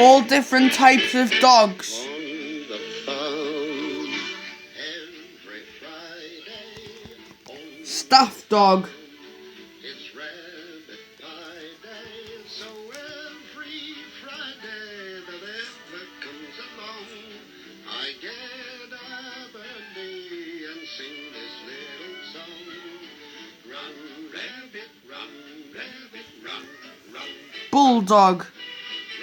all different types of dogs. Staff dog. It's rabbit pie day, so every Friday that ever comes along, I get up early and sing this little song. Run, rabbit, run, run. Bulldog.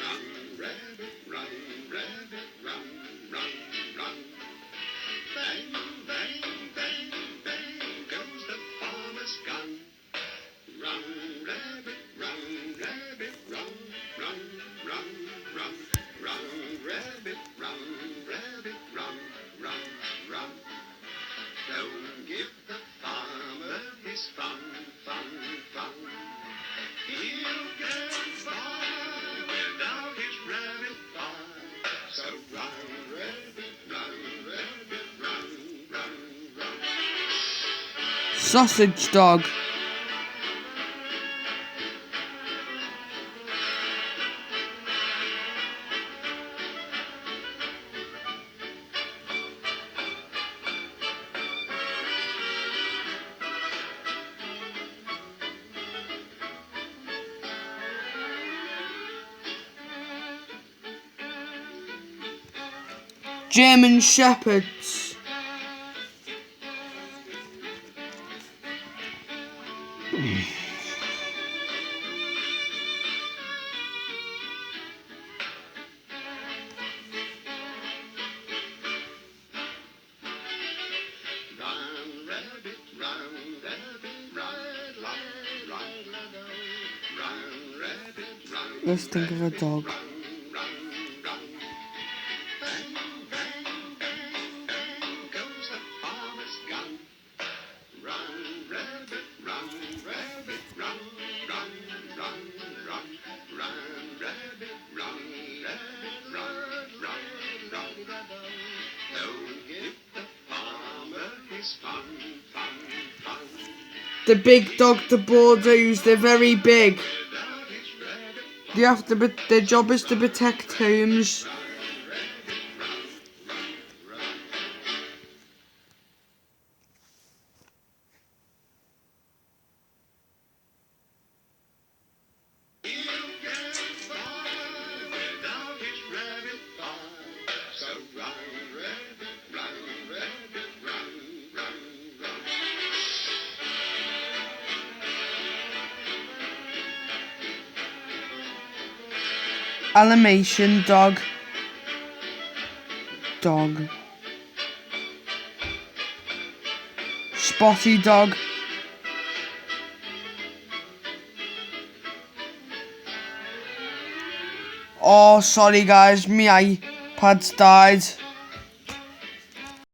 Run, rabbit, run, run. Bang, bang, bang, bang goes the farmer's gun. Run, rabbit, run, rabbit, run. Run, rabbit, run, run. Don't give the farmer his fun. He'll get by without his rabbit pie. So run, rabbit, run. Sausage dog. German Shepherds. Let's think of a dog. The big dog, the Bordeaux, they're very big. They have to their job is to protect homes. Dalmatian dog. Spotty dog. Oh, sorry guys, my iPad's died.